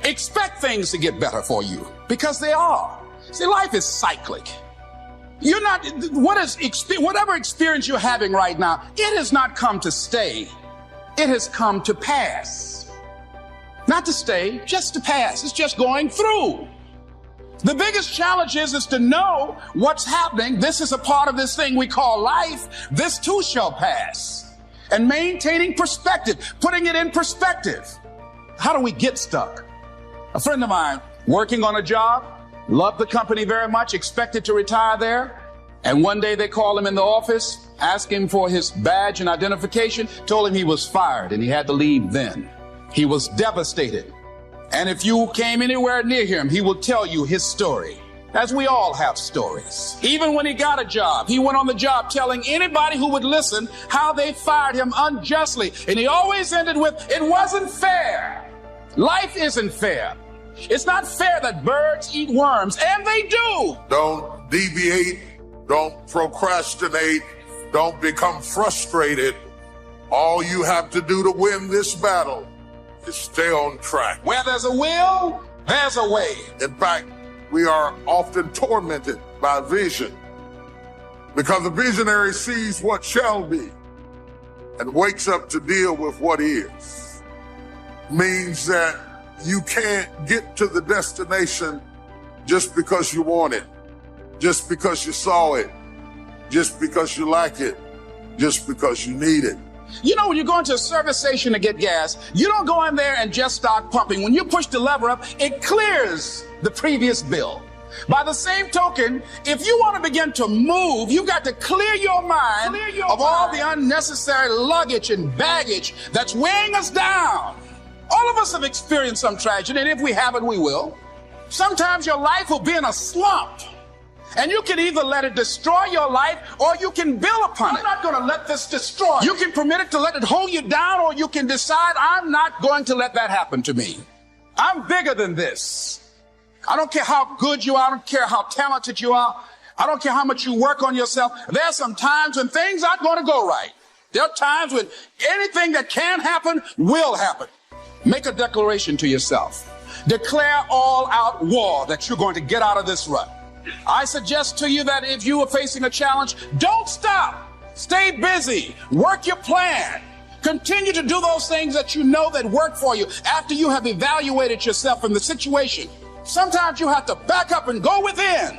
Expect things to get better for you, because they are. See, life is cyclic. You're not, whatever experience you're having right now, it has not come to stay. It has come to pass. Not to stay, just to pass. It's just going through. The biggest challenge is to know what's happening. This is a part of this thing we call life. This too shall pass. And maintaining perspective, putting it in perspective. How do we get stuck? A friend of mine working on a job, loved the company very much, expected to retire there. And one day they called him in the office, asked him for his badge and identification, told him he was fired and he had to leave then. He was devastated. And if you came anywhere near him, he will tell you his story. As we all have stories. Even when he got a job, he went on the job telling anybody who would listen how they fired him unjustly. And he always ended with, it wasn't fair. Life isn't fair. It's not fair that birds eat worms, and they do. Don't deviate. Don't procrastinate. Don't become frustrated. All you have to do to win this battle is stay on track. Where there's a will, there's a way. In fact, we are often tormented by vision because the visionary sees what shall be and wakes up to deal with what is. Means that you can't get to the destination just because you want it, just because you saw it, just because you like it, just because you need it. You know, when you go into a service station to get gas, you don't go in there and just start pumping. When you push the lever up, it clears the previous bill. By the same token, if you want to begin to move, you've got to clear your mind of all the unnecessary luggage and baggage that's weighing us down. All of us have experienced some tragedy, and if we haven't, we will. Sometimes your life will be in a slump. And you can either let it destroy your life or you can build upon it. I'm not going to let this destroy. You can permit it to let it hold you down, or you can decide, I'm not going to let that happen to me. I'm bigger than this. I don't care how good you are. I don't care how talented you are. I don't care how much you work on yourself. There are some times when things aren't going to go right. There are times when anything that can happen will happen. Make a declaration to yourself. Declare all out war that you're going to get out of this rut. I suggest to you that if you are facing a challenge, don't stop. Stay busy. Work your plan. Continue to do those things that you know that work for you after you have evaluated yourself in the situation. Sometimes you have to back up and go within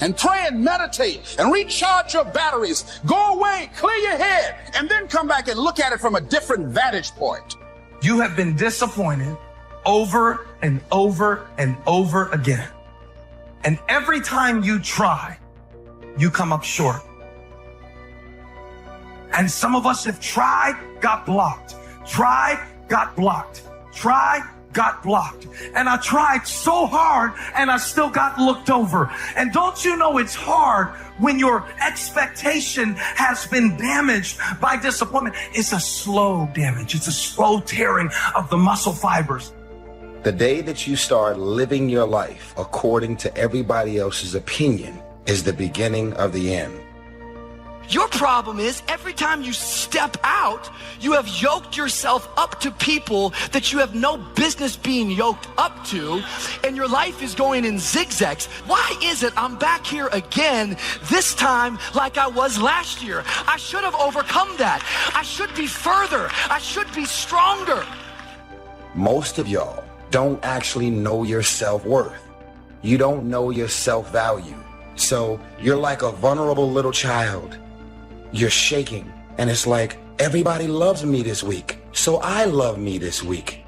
and pray and meditate and recharge your batteries. Go away, clear your head, and then come back and look at it from a different vantage point. You have been disappointed over and over and over again. And every time you try, you come up short. And some of us have tried, got blocked. Tried, got blocked. Tried, got blocked. And I tried so hard and I still got looked over. And don't you know it's hard when your expectation has been damaged by disappointment? It's a slow damage. It's a slow tearing of the muscle fibers. The day that you start living your life according to everybody else's opinion is the beginning of the end. Your problem is every time you step out, you have yoked yourself up to people that you have no business being yoked up to, and your life is going in zigzags. Why is it I'm back here again, this time like I was last year? I should have overcome that. I should be further. I should be stronger. Most of y'all don't actually know your self-worth. You don't know your self-value. So you're like a vulnerable little child. You're shaking, and it's like, everybody loves me this week, so I love me this week.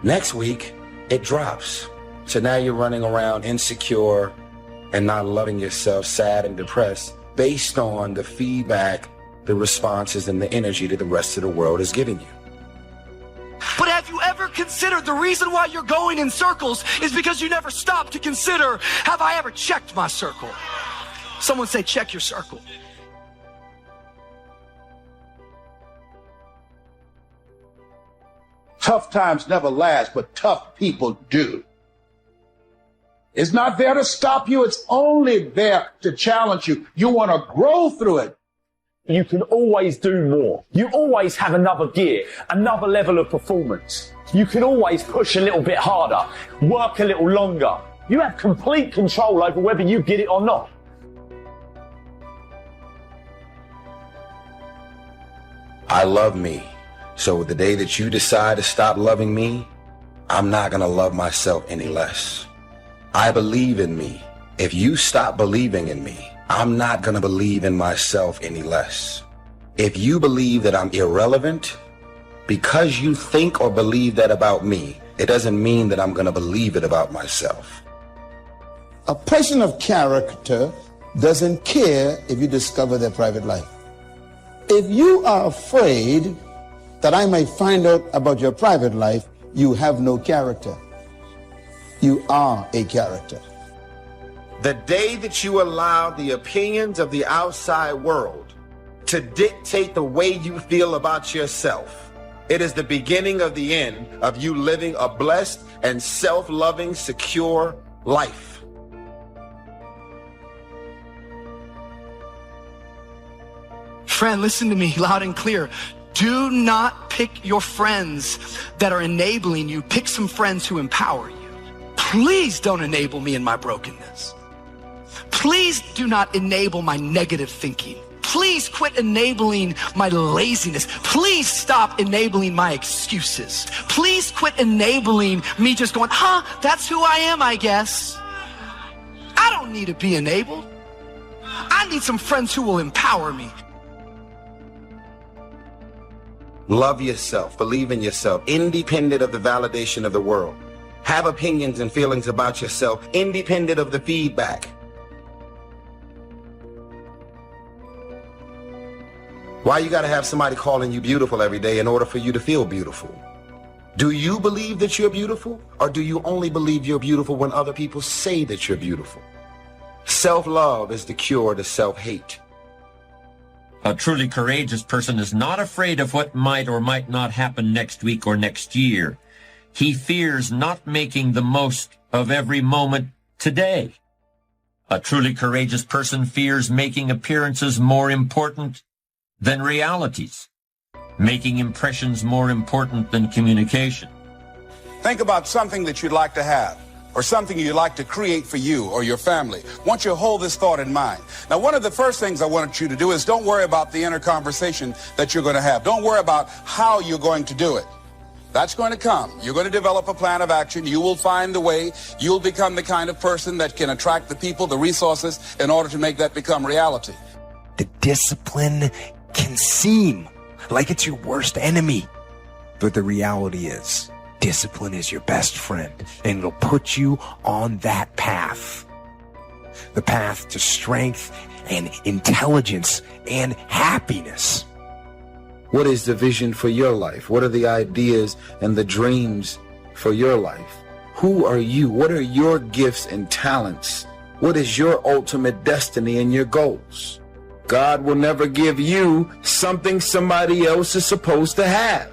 Next week, it drops. So now you're running around insecure and not loving yourself, sad and depressed, based on the feedback, the responses, and the energy that the rest of the world is giving you. But have you ever considered the reason why you're going in circles is because you never stop to consider, have I ever checked my circle? Someone say, check your circle. Tough times never last, but tough people do. It's not there to stop you. It's only there to challenge you. You want to grow through it. You can always do more. You always have another gear, another level of performance. You can always push a little bit harder, work a little longer. You have complete control over whether you get it or not. I love me. So the day that you decide to stop loving me, I'm not going to love myself any less. I believe in me. If you stop believing in me, I'm not going to believe in myself any less. If you believe that I'm irrelevant, because you think or believe that about me, it doesn't mean that I'm going to believe it about myself. A person of character doesn't care if you discover their private life. If you are afraid that I may find out about your private life, you have no character. You are a character. The day that you allow the opinions of the outside world to dictate the way you feel about yourself, it is the beginning of the end of you living a blessed and self-loving, secure life. Friend, listen to me loud and clear. Do not pick your friends that are enabling you. Pick some friends who empower you. Please don't enable me in my brokenness. Please do not enable my negative thinking. Please quit enabling my laziness. Please stop enabling my excuses. Please quit enabling me just going, that's who I am, I guess. I don't need to be enabled. I need some friends who will empower me. Love yourself, believe in yourself, independent of the validation of the world. Have opinions and feelings about yourself, independent of the feedback. Why you gotta have somebody calling you beautiful every day in order for you to feel beautiful? Do you believe that you're beautiful, or do you only believe you're beautiful when other people say that you're beautiful? Self-love is the cure to self-hate. A truly courageous person is not afraid of what might or might not happen next week or next year. He fears not making the most of every moment today. A truly courageous person fears making appearances more important than realities, making impressions more important than communication. Think about something that you'd like to have, or something you'd like to create for you or your family. I want you to hold this thought in mind. Now, one of the first things I want you to do is don't worry about the inner conversation that you're going to have. Don't worry about how you're going to do it. That's going to come. You're going to develop a plan of action. You will find the way. You'll become the kind of person that can attract the people, the resources, in order to make that become reality. The discipline can seem like it's your worst enemy, but the reality is, discipline is your best friend, and it'll put you on that path. The path to strength and intelligence and happiness. What is the vision for your life? What are the ideas and the dreams for your life? Who are you? What are your gifts and talents? What is your ultimate destiny and your goals? God will never give you something somebody else is supposed to have.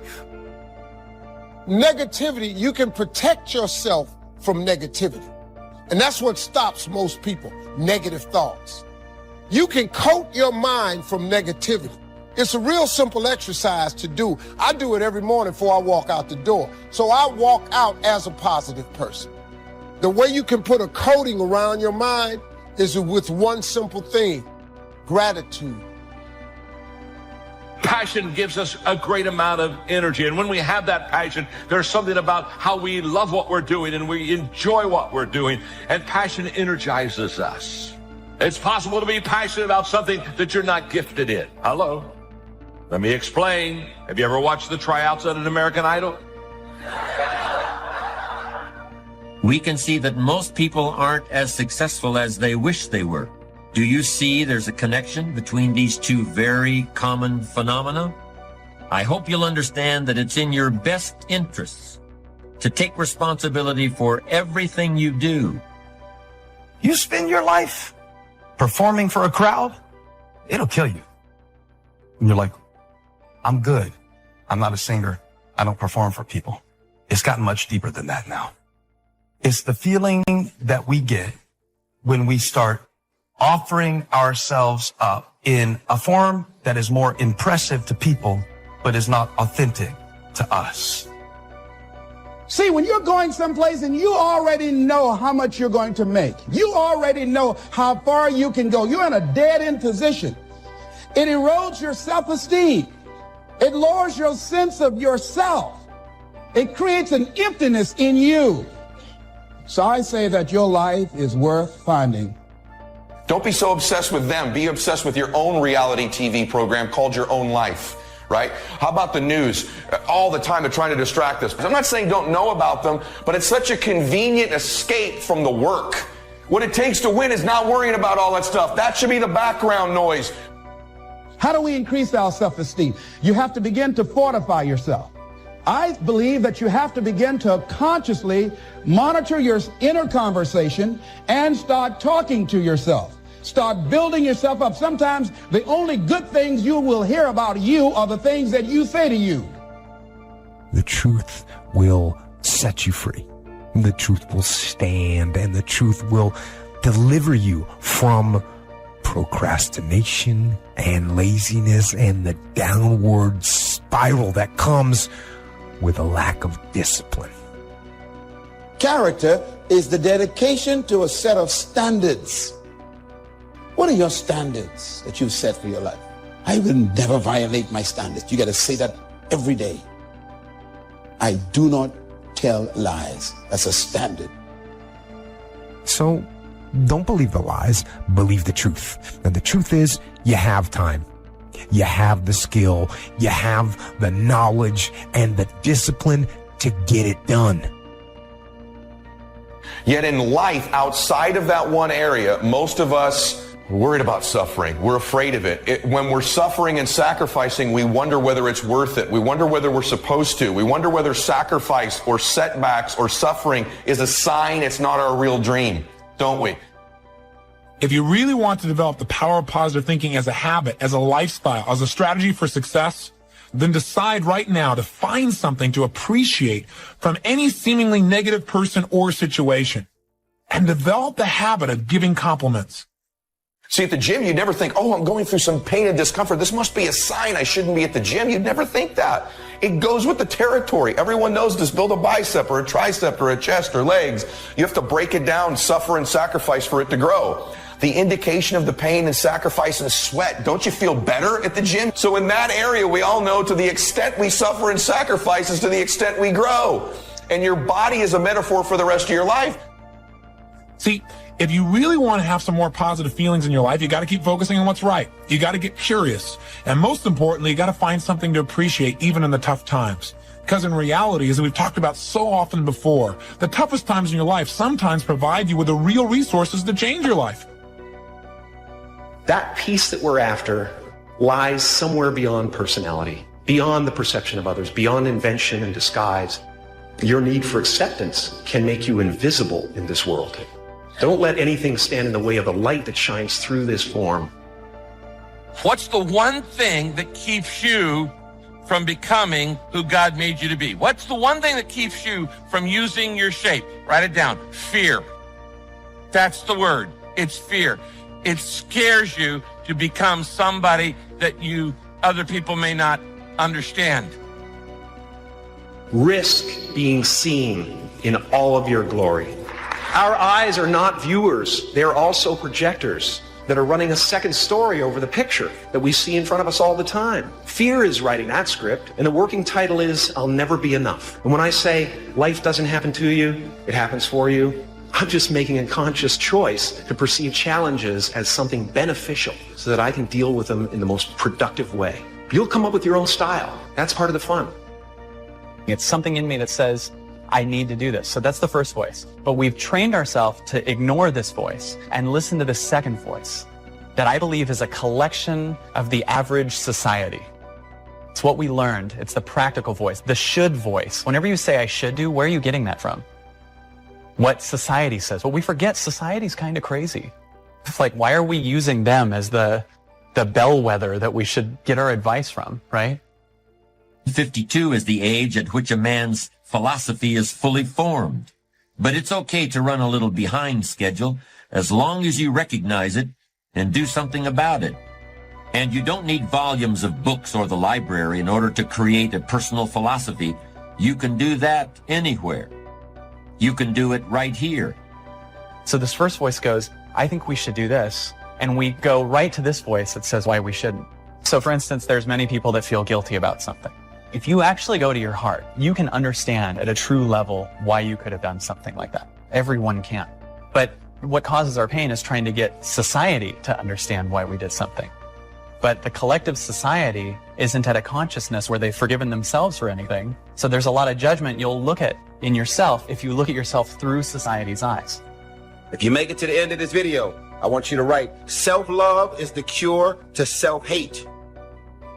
Negativity, you can protect yourself from negativity. And that's what stops most people, negative thoughts. You can coat your mind from negativity. It's a real simple exercise to do. I do it every morning before I walk out the door. So I walk out as a positive person. The way you can put a coating around your mind is with one simple thing: gratitude. Passion gives us a great amount of energy. And when we have that passion, there's something about how we love what we're doing and we enjoy what we're doing. And passion energizes us. It's possible to be passionate about something that you're not gifted in. Hello? Let me explain. Have you ever watched the tryouts at an American Idol? We can see that most people aren't as successful as they wish they were. Do you see there's a connection between these two very common phenomena? I hope you'll understand that it's in your best interests to take responsibility for everything you do. You spend your life performing for a crowd, it'll kill you. And you're like, I'm good. I'm not a singer. I don't perform for people. It's gotten much deeper than that now. It's the feeling that we get when we start offering ourselves up in a form that is more impressive to people, but is not authentic to us. See, when you're going someplace and you already know how much you're going to make, you already know how far you can go, you're in a dead-end position. It erodes your self-esteem. It lowers your sense of yourself. It creates an emptiness in you. So I say that your life is worth finding. Don't be so obsessed with them. Be obsessed with your own reality TV program called Your Own Life. Right? How about the news? All the time they're trying to distract us. I'm not saying don't know about them, but it's such a convenient escape from the work. What it takes to win is not worrying about all that stuff. That should be the background noise. How do we increase our self-esteem? You have to begin to fortify yourself. I believe that you have to begin to consciously monitor your inner conversation and start talking to yourself. Start building yourself up. Sometimes the only good things you will hear about you are the things that you say to you. The truth will set you free. The truth will stand, and the truth will deliver you from procrastination and laziness and the downward spiral that comes with a lack of discipline. Character is the dedication to a set of standards. What are your standards that you've set for your life? I will never violate my standards. You got to say that every day. I do not tell lies. That's a standard. So don't believe the lies, believe the truth. And the truth is, you have time. You have the skill, you have the knowledge and the discipline to get it done. Yet in life, outside of that one area, most of us are worried about suffering. We're afraid of it. When we're suffering and sacrificing, we wonder whether it's worth it. We wonder whether we're supposed to. We wonder whether sacrifice or setbacks or suffering is a sign it's not our real dream, don't we? If you really want to develop the power of positive thinking as a habit, as a lifestyle, as a strategy for success, then decide right now to find something to appreciate from any seemingly negative person or situation and develop the habit of giving compliments. See, at the gym, you'd never think, oh, I'm going through some pain and discomfort. This must be a sign I shouldn't be at the gym. You'd never think that. It goes with the territory. Everyone knows this. Build a bicep or a tricep or a chest or legs. You have to break it down, suffer and sacrifice for it to grow. The indication of the pain and sacrifice and sweat. Don't you feel better at the gym? So in that area, we all know to the extent we suffer and sacrifice is to the extent we grow. And your body is a metaphor for the rest of your life. See, if you really want to have some more positive feelings in your life, you got to keep focusing on what's right. You got to get curious. And most importantly, you got to find something to appreciate even in the tough times. Because in reality, as we've talked about so often before, the toughest times in your life sometimes provide you with the real resources to change your life. That peace that we're after lies somewhere beyond personality, beyond the perception of others, beyond invention and disguise. Your need for acceptance can make you invisible in this world. Don't let anything stand in the way of the light that shines through this form. What's the one thing that keeps you from becoming who God made you to be? What's the one thing that keeps you from using your shape? Write it down. Fear. That's the word. It's fear. It scares you to become somebody that other people may not understand. Risk being seen in all of your glory. Our eyes are not viewers. They're also projectors that are running a second story over the picture that we see in front of us all the time. Fear is writing that script, and the working title is, I'll Never Be Enough. And when I say life doesn't happen to you, it happens for you, I'm just making a conscious choice to perceive challenges as something beneficial so that I can deal with them in the most productive way. You'll come up with your own style. That's part of the fun. It's something in me that says, I need to do this. So that's the first voice. But we've trained ourselves to ignore this voice and listen to the second voice that I believe is a collection of the average society. It's what we learned. It's the practical voice, the should voice. Whenever you say I should do, where are you getting that from? What society says. Well, we forget society's kind of crazy. It's like, why are we using them as the bellwether that we should get our advice from, right? 52 is the age at which a man's philosophy is fully formed. But it's okay to run a little behind schedule as long as you recognize it and do something about it. And you don't need volumes of books or the library in order to create a personal philosophy. You can do that anywhere. You can do it right here. So this first voice goes, I think we should do this. And we go right to this voice that says why we shouldn't. So for instance, there's many people that feel guilty about something. If you actually go to your heart, you can understand at a true level why you could have done something like that. Everyone can. But what causes our pain is trying to get society to understand why we did something. But the collective society isn't at a consciousness where they've forgiven themselves for anything. So there's a lot of judgment you'll look at in yourself if you look at yourself through society's eyes. If you make it to the end of this video, I want you to write, self-love is the cure to self-hate.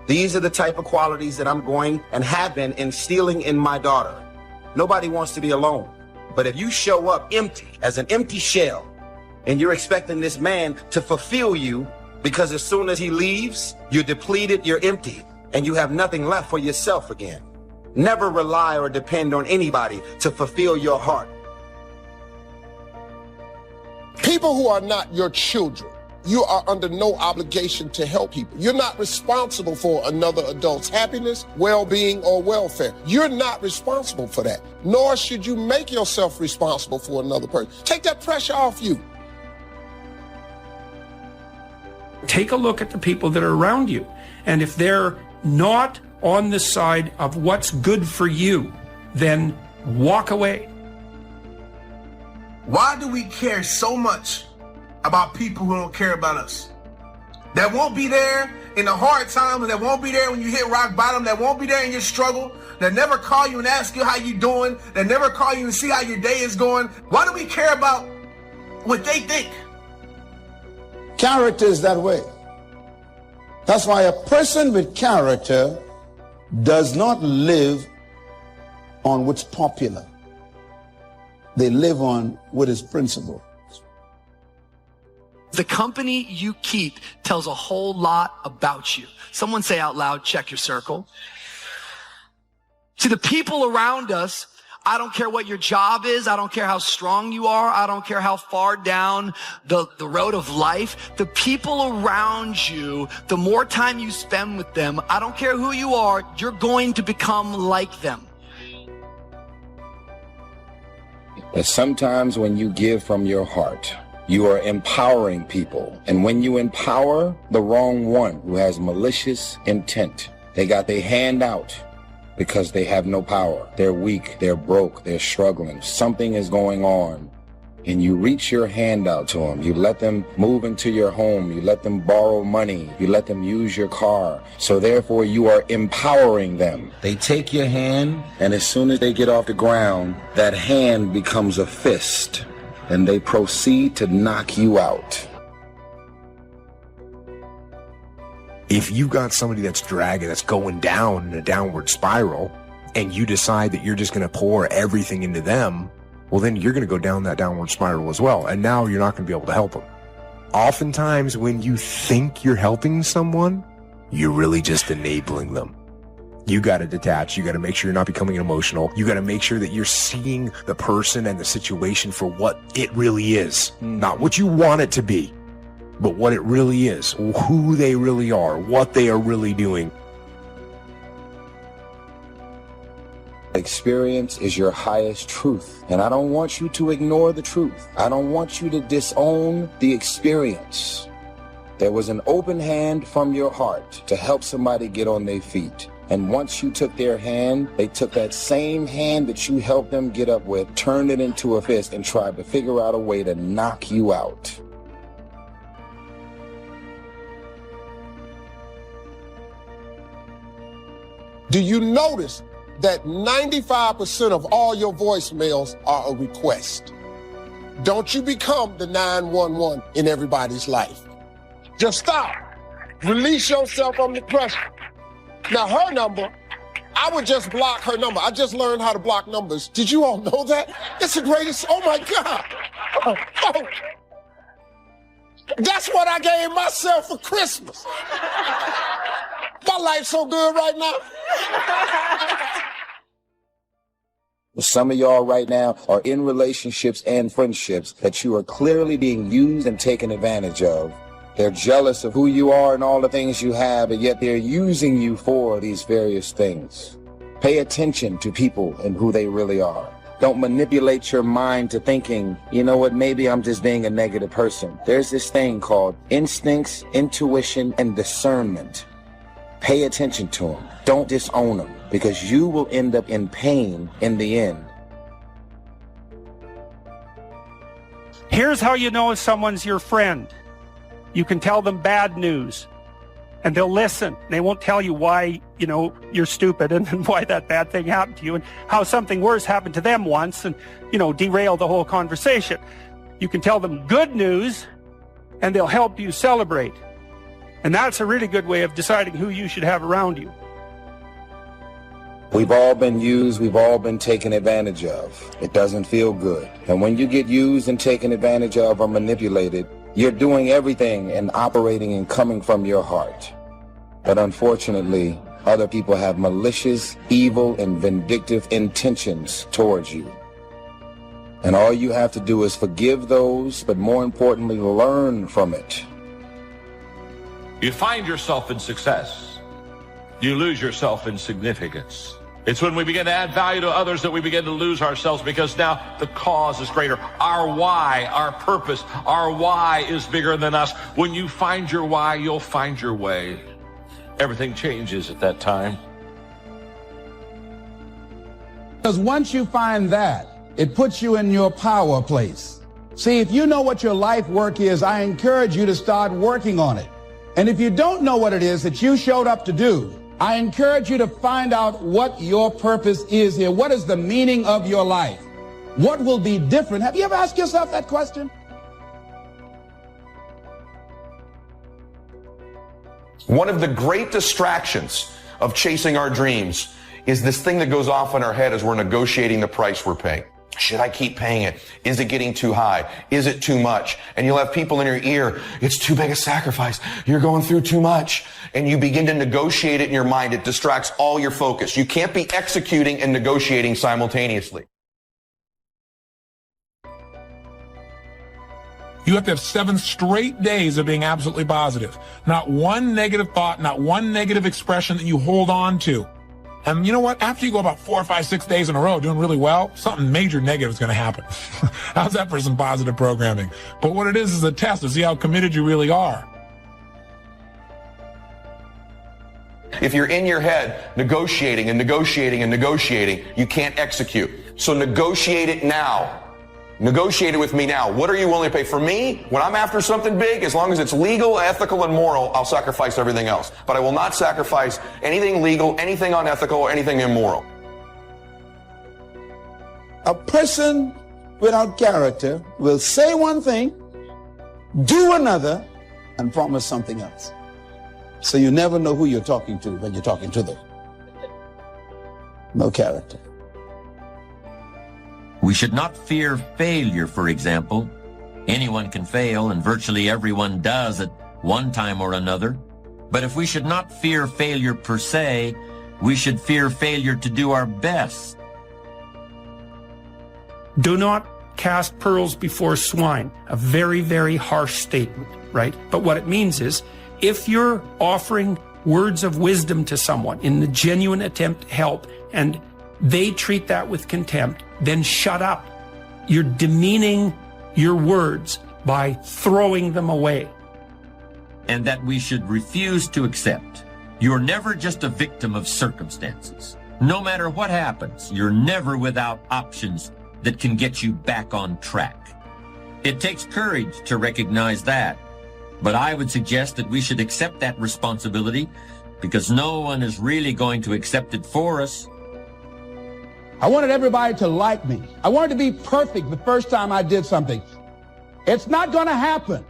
These are the type of qualities that I'm going and have been instilling in my daughter. Nobody wants to be alone. But if you show up empty, as an empty shell, and you're expecting this man to fulfill you, because as soon as he leaves, you're depleted, you're empty, and you have nothing left for yourself again. Never rely or depend on anybody to fulfill your heart. People who are not your children, you are under no obligation to help people. You're not responsible for another adult's happiness, well-being, or welfare. You're not responsible for that, nor should you make yourself responsible for another person. Take that pressure off you. Take a look at the people that are around you. And if they're not on the side of what's good for you, then walk away. Why do we care so much about people who don't care about us? That won't be there in the hard times, that won't be there when you hit rock bottom, that won't be there in your struggle, that never call you and ask you how you doing, that never call you and see how your day is going. Why do we care about what they think? Character is that way. That's why a person with character does not live on what's popular. They live on what is principle. The company you keep tells a whole lot about you. Someone say out loud, check your circle. See, the people around us, I don't care what your job is. I don't care how strong you are. I don't care how far down the road of life. The people around you, the more time you spend with them, I don't care who you are, you're going to become like them. But sometimes when you give from your heart, you are empowering people. And when you empower the wrong one who has malicious intent, they got their hand out because they have no power. They're weak, they're broke, they're struggling. Something is going on. And you reach your hand out to them. You let them move into your home. You let them borrow money. You let them use your car. So therefore you are empowering them. They take your hand, and as soon as they get off the ground, that hand becomes a fist, and they proceed to knock you out. If you've got somebody that's dragging, that's going down in a downward spiral, and you decide that you're just going to pour everything into them, well, then you're going to go down that downward spiral as well. And now you're not going to be able to help them. Oftentimes when you think you're helping someone, you're really just enabling them. You got to detach. You got to make sure you're not becoming emotional. You got to make sure that you're seeing the person and the situation for what it really is. Not what you want it to be, but what it really is, who they really are, what they are really doing. Experience is your highest truth, and I don't want you to ignore the truth. I don't want you to disown the experience. There was an open hand from your heart to help somebody get on their feet. And once you took their hand, they took that same hand that you helped them get up with, turned it into a fist, and tried to figure out a way to knock you out. Do you notice that 95% of all your voicemails are a request? Don't you become the 911 in everybody's life. Just stop. Release yourself from the pressure. Now, her number, I would just block her number. I just learned how to block numbers. Did you all know that? It's the greatest. Oh, my God. Oh. That's what I gave myself for Christmas. My life's so good right now. Some of y'all right now are in relationships and friendships that you are clearly being used and taken advantage of. They're jealous of who you are and all the things you have, and yet they're using you for these various things. Pay attention to people and who they really are. Don't manipulate your mind to thinking, you know what, maybe I'm just being a negative person. There's this thing called instincts, intuition, and discernment. Pay attention to them. Don't disown them, because you will end up in pain in the end. Here's how you know if someone's your friend. You can tell them bad news, and they'll listen. They won't tell you why, you're stupid and why that bad thing happened to you and how something worse happened to them once and, derail the whole conversation. You can tell them good news, and they'll help you celebrate. And that's a really good way of deciding who you should have around you. We've all been used, we've all been taken advantage of. It doesn't feel good. And when you get used and taken advantage of or manipulated, you're doing everything and operating and coming from your heart. But unfortunately, other people have malicious, evil, and vindictive intentions towards you. And all you have to do is forgive those, but more importantly, learn from it. You find yourself in success. You lose yourself in significance. It's when we begin to add value to others that we begin to lose ourselves, because now the cause is greater. Our why, our purpose, our why is bigger than us. When you find your why, you'll find your way. Everything changes at that time. Because once you find that, it puts you in your power place. See, if you know what your life work is, I encourage you to start working on it. And if you don't know what it is that you showed up to do, I encourage you to find out what your purpose is here. What is the meaning of your life? What will be different? Have you ever asked yourself that question? One of the great distractions of chasing our dreams is this thing that goes off in our head as we're negotiating the price we're paying. Should I keep paying it? Is it getting too high? Is it too much? And you'll have people in your ear, it's too big a sacrifice. You're going through too much. And you begin to negotiate it in your mind. It distracts all your focus. You can't be executing and negotiating simultaneously. You have to have 7 straight days of being absolutely positive. Not one negative thought, not one negative expression that you hold on to. And you know what? After you go about 4, 5, 6 days in a row doing really well, something major negative is going to happen. How's that for some positive programming? But what it is a test to see how committed you really are. If you're in your head negotiating and negotiating and negotiating, you can't execute. So negotiate it now. Negotiate it with me now. What are you willing to pay? For me, when I'm after something big, as long as it's legal, ethical, and moral, I'll sacrifice everything else. But I will not sacrifice anything legal, anything unethical, or anything immoral. A person without character will say one thing, do another, and promise something else. So you never know who you're talking to when you're talking to them. No character. We should not fear failure, for example. Anyone can fail, and virtually everyone does at one time or another. But if we should not fear failure per se, we should fear failure to do our best. Do not cast pearls before swine. A very, very harsh statement, right? But what it means is, if you're offering words of wisdom to someone in the genuine attempt to help, and they treat that with contempt, then shut up. You're demeaning your words by throwing them away. And that we should refuse to accept. You're never just a victim of circumstances. No matter what happens, you're never without options that can get you back on track. It takes courage to recognize that, but I would suggest that we should accept that responsibility, because no one is really going to accept it for us. I wanted everybody to like me. I wanted to be perfect the first time I did something. It's not going to happen.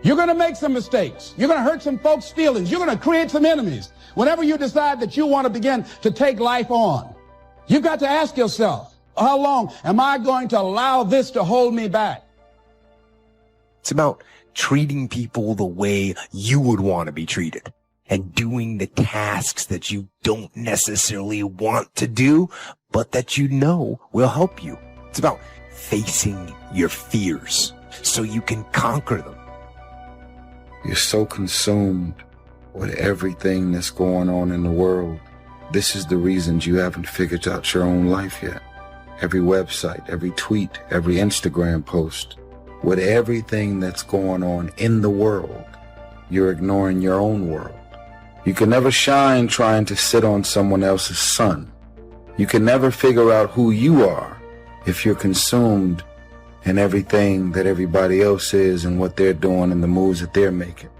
You're going to make some mistakes. You're going to hurt some folks' feelings. You're going to create some enemies. Whenever you decide that you want to begin to take life on, you've got to ask yourself, how long am I going to allow this to hold me back? It's about treating people the way you would want to be treated, and doing the tasks that you don't necessarily want to do, but that you know will help you. It's about facing your fears so you can conquer them. You're so consumed with everything that's going on in the world. This is the reasons you haven't figured out your own life yet. Every website, every tweet, every Instagram post, with everything that's going on in the world, you're ignoring your own world. You can never shine trying to sit on someone else's sun. You can never figure out who you are if you're consumed in everything that everybody else is and what they're doing and the moves that they're making.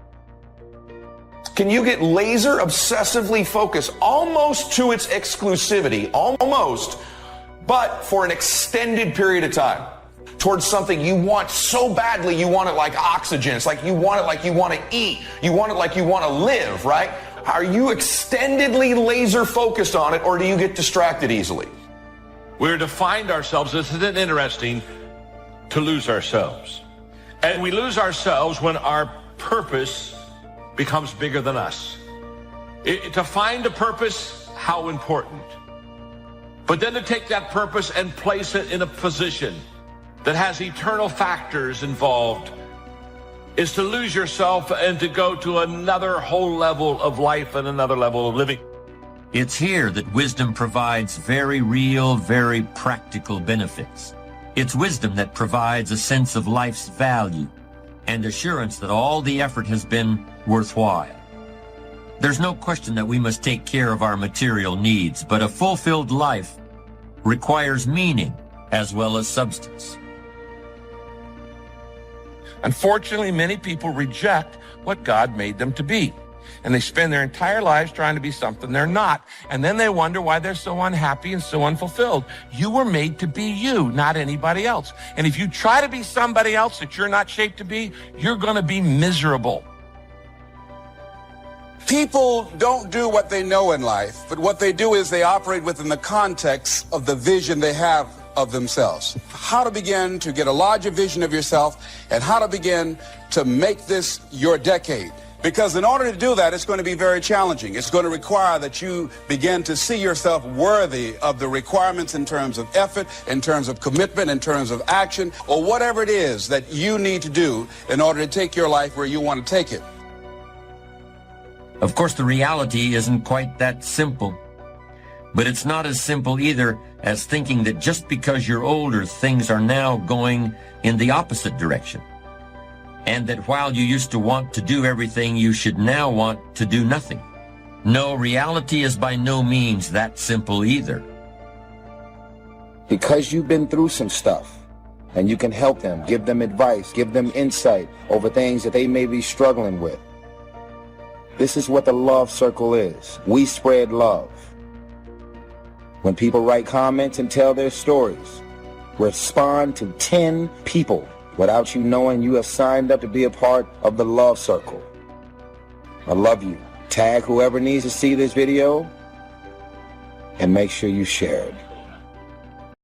Can you get laser obsessively focused almost to its exclusivity, almost, but for an extended period of time towards something you want so badly, you want it like oxygen. It's like you want it like you want to eat. You want it like you want to live, right? Are you extendedly laser focused on it, or do you get distracted easily? We're to find ourselves, isn't it interesting, to lose ourselves. And we lose ourselves when our purpose becomes bigger than us. To find a purpose, how important. But then to take that purpose and place it in a position that has eternal factors involved is to lose yourself and to go to another whole level of life and another level of living. It's here that wisdom provides very real, very practical benefits. It's wisdom that provides a sense of life's value and assurance that all the effort has been worthwhile. There's no question that we must take care of our material needs, but a fulfilled life requires meaning as well as substance. Unfortunately, many people reject what God made them to be. And they spend their entire lives trying to be something they're not. And then they wonder why they're so unhappy and so unfulfilled. You were made to be you, not anybody else. And if you try to be somebody else that you're not shaped to be, you're going to be miserable. People don't do what they know in life, but what they do is they operate within the context of the vision they have of themselves. How to begin to get a larger vision of yourself and how to begin to make this your decade. Because in order to do that, it's going to be very challenging. It's going to require that you begin to see yourself worthy of the requirements in terms of effort, in terms of commitment, in terms of action, or whatever it is that you need to do in order to take your life where you want to take it. Of course, the reality isn't quite that simple. But it's not as simple either as thinking that just because you're older, things are now going in the opposite direction. And that while you used to want to do everything, you should now want to do nothing. No, reality is by no means that simple either. Because you've been through some stuff, and you can help them, give them advice, give them insight over things that they may be struggling with. This is what the love circle is. We spread love. When people write comments and tell their stories, respond to 10 people without you knowing you have signed up to be a part of the love circle. I love you. Tag whoever needs to see this video and make sure you share it.